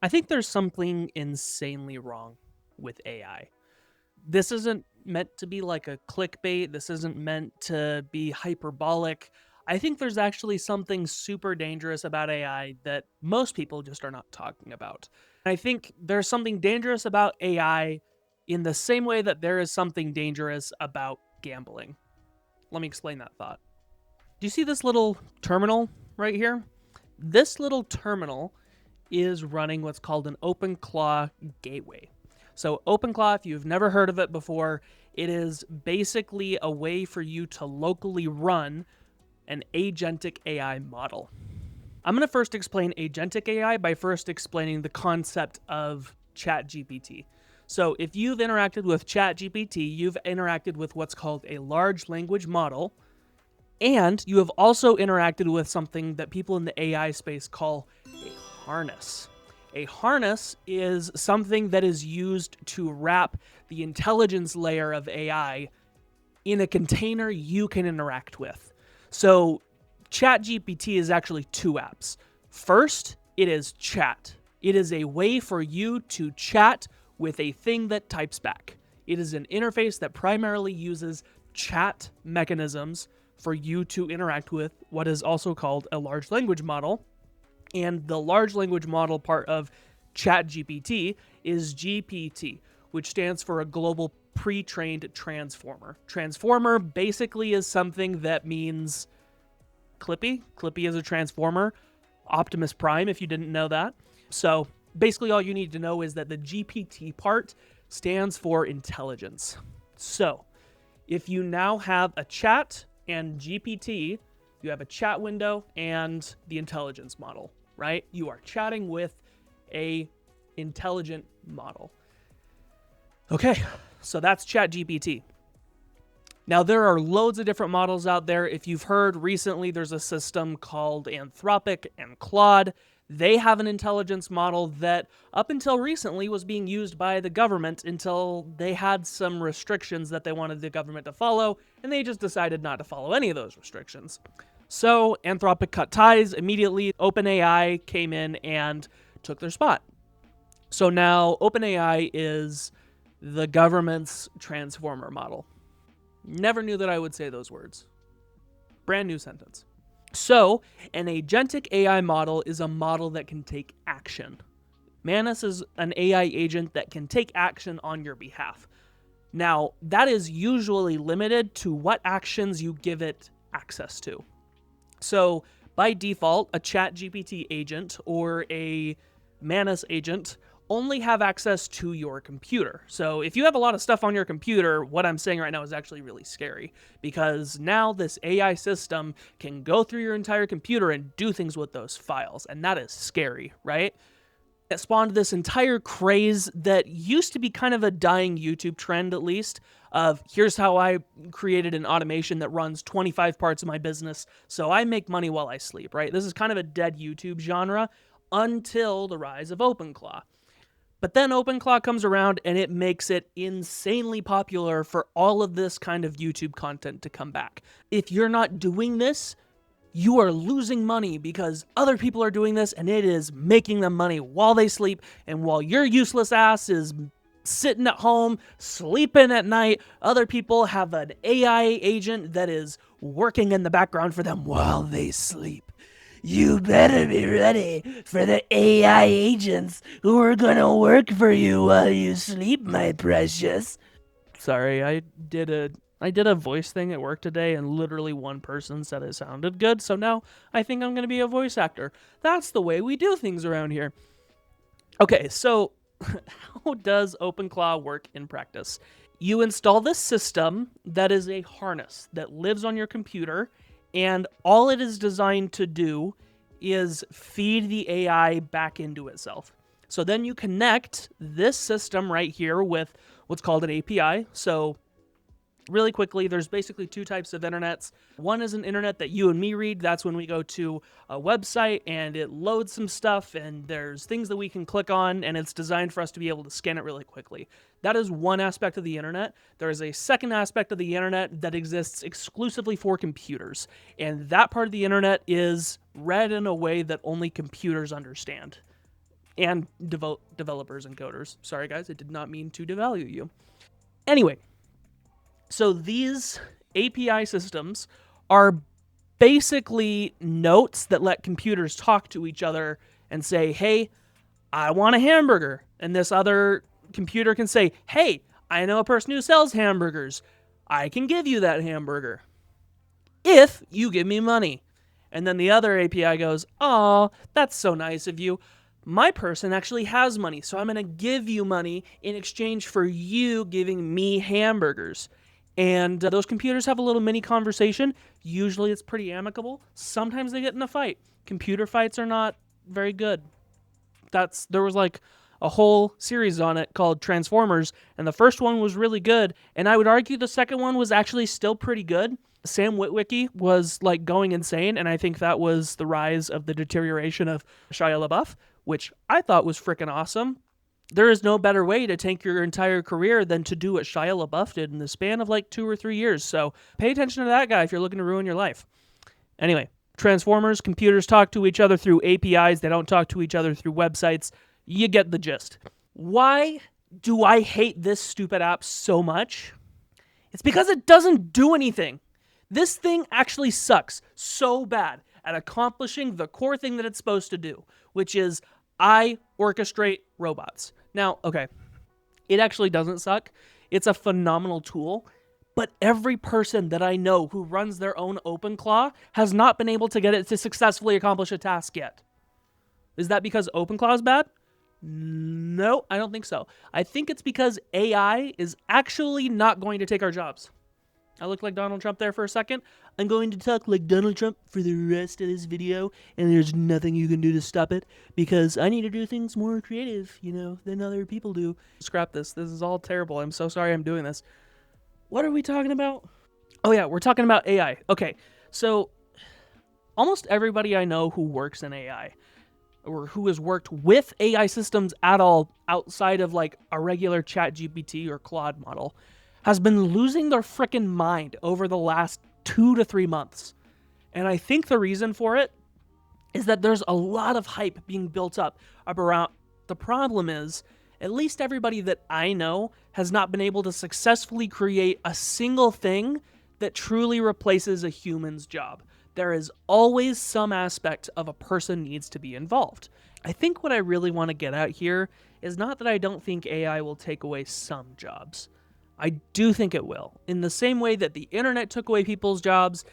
I think there's something insanely wrong with AI. This isn't meant to be like a clickbait. This isn't meant to be hyperbolic. I think there's actually something super dangerous about AI that most people just are not talking about. I think there's something dangerous about AI in the same way that there is something dangerous about gambling. Let me explain that thought. Do you see this little terminal right here? This little terminal is running what's called an OpenClaw gateway. So, OpenClaw, if you've never heard of it before, it is basically a way for you to locally run an agentic AI model. I'm going to first explain agentic AI by first explaining the concept of ChatGPT. So, if you've interacted with ChatGPT, you've interacted with what's called a large language model, and you have also interacted with something that people in the AI space call a harness. A harness is something that is used to wrap the intelligence layer of AI in a container you can interact with. So, ChatGPT is actually two apps. First, it is chat. It is a way for you to chat with a thing that types back. It is an interface that primarily uses chat mechanisms for you to interact with what is also called a large language model. And the large language model part of ChatGPT is GPT, which stands for a global pre-trained transformer. Transformer basically is something that means Clippy. Clippy is a transformer. Optimus Prime, if you didn't know that. So basically all you need to know is that the GPT part stands for intelligence. So if you now have a chat and GPT, you have a chat window and the intelligence model, right? You are chatting with a intelligent model. Okay, so that's ChatGPT. Now, there are loads of different models out there. If you've heard recently, there's a system called Anthropic and Claude. They have an intelligence model that, up until recently, was being used by the government until they had some restrictions that they wanted the government to follow, and they just decided not to follow any of those restrictions. So, Anthropic cut ties. Immediately, OpenAI came in and took their spot. So now, OpenAI is the government's transformer model. Never knew that I would say those words. Brand new sentence. So, an agentic AI model is a model that can take action. Manus is an AI agent that can take action on your behalf. Now, that is usually limited to what actions you give it access to. So, by default, a ChatGPT agent or a Manus agent only have access to your computer. So if you have a lot of stuff on your computer, what I'm saying right now is actually really scary, because now this AI system can go through your entire computer and do things with those files, and that is scary, right? It spawned this entire craze that used to be kind of a dying YouTube trend, at least, of here's how I created an automation that runs 25 parts of my business so I make money while I sleep, right? This is kind of a dead YouTube genre until the rise of OpenClaw. But then OpenClaw comes around and it makes it insanely popular for all of this kind of YouTube content to come back. If you're not doing this, you are losing money because other people are doing this and it is making them money while they sleep, and while your useless ass is sitting at home, sleeping at night, other people have an AI agent that is working in the background for them while they sleep. You better be ready for the AI agents who are gonna work for you while you sleep, my precious. Sorry, I did a voice thing at work today, and literally one person said it sounded good, so now I think I'm gonna be a voice actor. That's the way we do things around here. Okay, so how does OpenClaw work in practice? You install this system that is a harness that lives on your computer, and all it is designed to do is feed the AI back into itself. So then you connect this system right here with what's called an API. So really quickly, there's basically two types of internets. One is an internet that you and me read. That's when we go to a website and it loads some stuff and there's things that we can click on, and it's designed for us to be able to scan it really quickly. That is one aspect of the internet. There is a second aspect of the internet that exists exclusively for computers, and that part of the internet is read in a way that only computers understand. and developers and coders. Sorry, guys, I did not mean to devalue you. Anyway, so these API systems are basically notes that let computers talk to each other and say, hey, I want a hamburger. And this other computer can say, hey, I know a person who sells hamburgers. I can give you that hamburger if you give me money. And then the other API goes, oh, that's so nice of you. My person actually has money, so I'm going to give you money in exchange for you giving me hamburgers. And those computers have a little mini conversation. Usually it's pretty amicable. Sometimes they get in a fight. Computer fights are not very good. There was like a whole series on it called Transformers, and the first one was really good, and I would argue the second one was actually still pretty good. Sam Witwicky was like going insane, and I think that was the rise of the deterioration of Shia LaBeouf, which I thought was freaking awesome. There is no better way to tank your entire career than to do what Shia LaBeouf did in the span of like 2 or 3 years. So pay attention to that guy if you're looking to ruin your life. Anyway, Transformers, computers talk to each other through APIs. They don't talk to each other through websites. You get the gist. Why do I hate this stupid app so much? It's because it doesn't do anything. This thing actually sucks so bad at accomplishing the core thing that it's supposed to do, which is I orchestrate robots. Now, okay, it actually doesn't suck. It's a phenomenal tool, but every person that I know who runs their own OpenClaw has not been able to get it to successfully accomplish a task yet. Is that because OpenClaw is bad? No, I don't think so. I think it's because AI is actually not going to take our jobs. I look like Donald Trump there for a second. I'm going to talk like Donald Trump for the rest of this video, and there's nothing you can do to stop it, because I need to do things more creative, than other people do. Scrap this. This is all terrible. I'm so sorry I'm doing this. What are we talking about? Oh yeah, we're talking about AI. Okay, so almost everybody I know who works in AI, or who has worked with AI systems at all outside of like a regular ChatGPT or Claude model, has been losing their frickin' mind over the last 2 to 3 months. And I think the reason for it is that there's a lot of hype being built up around. The problem is, at least everybody that I know has not been able to successfully create a single thing that truly replaces a human's job. There is always some aspect of a person needs to be involved. I think what I really want to get at here is not that I don't think AI will take away some jobs. I do think it will. In the same way that the internet took away people's jobs,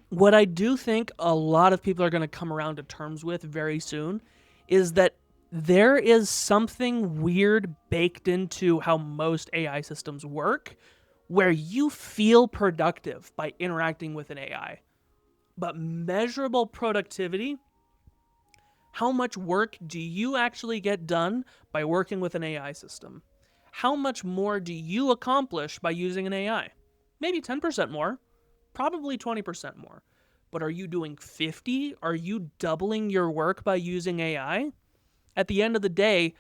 what I do think a lot of people are going to come around to terms with very soon is that there is something weird baked into how most AI systems work, where you feel productive by interacting with an AI. But measurable productivity, how much work do you actually get done by working with an AI system? How much more do you accomplish by using an AI? Maybe 10% more, probably 20% more. But are you doing 50? Are you doubling your work by using AI? At the end of the day,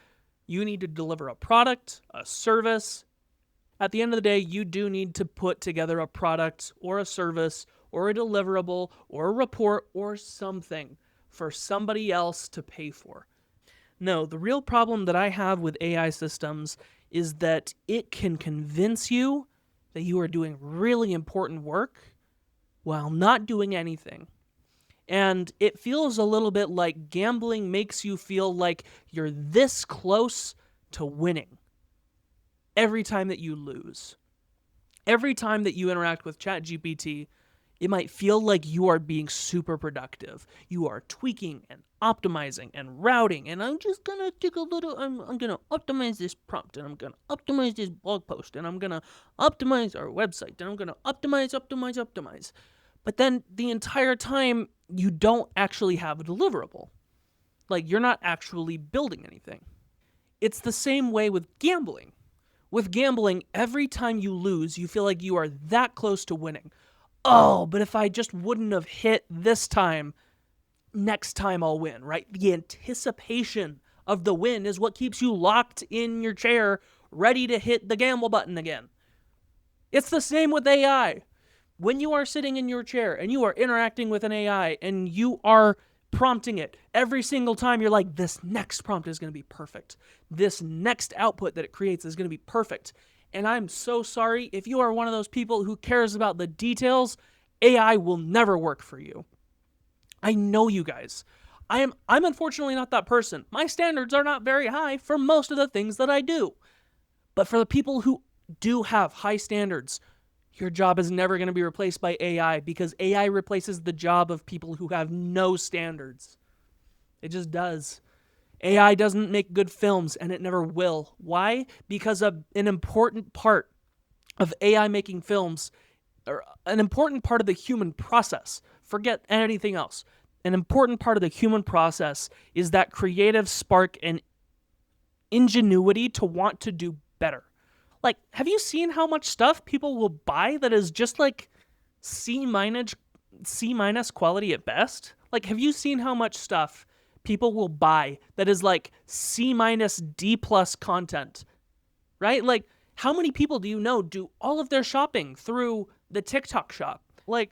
you need to deliver a product, a service. At the end of the day, you do need to put together a product or a service or a deliverable or a report or something for somebody else to pay for. No, the real problem that I have with AI systems is that it can convince you that you are doing really important work while not doing anything. And it feels a little bit like gambling makes you feel like you're this close to winning every time that you lose. Every time that you interact with ChatGPT, it might feel like you are being super productive. You are tweaking and optimizing and routing, and I'm just gonna take a little, I'm gonna optimize this prompt, and I'm gonna optimize this blog post, and I'm gonna optimize our website, and I'm gonna optimize. But then the entire time, you don't actually have a deliverable. Like, you're not actually building anything. It's the same way with gambling. With gambling, every time you lose, you feel like you are that close to winning. Oh, but if I just wouldn't have hit this time, next time I'll win, right? The anticipation of the win is what keeps you locked in your chair, ready to hit the gamble button again. It's the same with AI. When you are sitting in your chair and you are interacting with an AI and you are prompting it every single time. You're like, this next prompt is going to be perfect. This next output that it creates is going to be perfect. And I'm so sorry, if you are one of those people who cares about the details, AI will never work for you. I know you guys. I'm unfortunately not that person. My standards are not very high for most of the things that I do. But for the people who do have high standards, your job is never going to be replaced by AI, because AI replaces the job of people who have no standards. It just does. AI doesn't make good films, and it never will. Why? Because an important part of AI making films, or an important part of the human process, forget anything else, an important part of the human process is that creative spark and ingenuity to want to do better. Like, have you seen how much stuff people will buy that is just like C minus quality at best? Like, have you seen how much stuff people will buy that is like C minus D plus content? Right? Like, how many people do you know do all of their shopping through the TikTok shop? Like,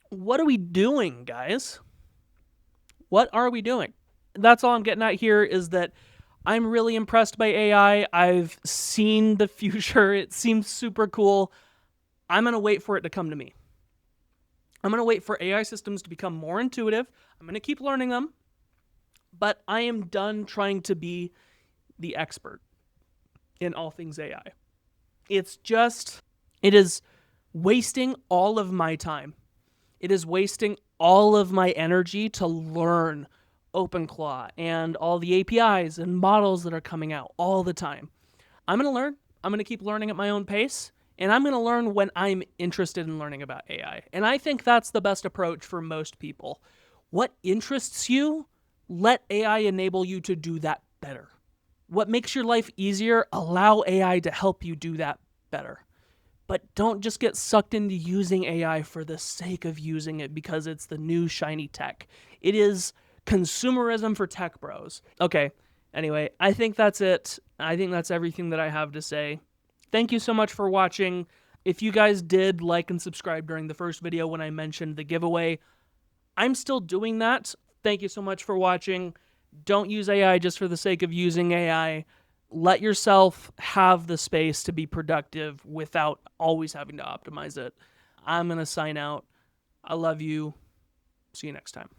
what are we doing, guys? What are we doing? That's all I'm getting at here, is that I'm really impressed by AI. I've seen the future. It seems super cool. I'm going to wait for it to come to me. I'm going to wait for AI systems to become more intuitive. I'm going to keep learning them. But I am done trying to be the expert in all things AI. It is wasting all of my time. It is wasting all of my energy to learn OpenClaw and all the APIs and models that are coming out all the time. I'm going to learn. I'm going to keep learning at my own pace, and I'm going to learn when I'm interested in learning about AI. And I think that's the best approach for most people. What interests you, let AI enable you to do that better. What makes your life easier, allow AI to help you do that better. But don't just get sucked into using AI for the sake of using it because it's the new shiny tech. It is consumerism for tech bros. Okay, anyway, I think that's it. I think that's everything that I have to say. Thank you so much for watching. If you guys did like and subscribe during the first video when I mentioned the giveaway, I'm still doing that. Thank you so much for watching. Don't use AI just for the sake of using AI. Let yourself have the space to be productive without always having to optimize it. I'm going to sign out. I love you. See you next time.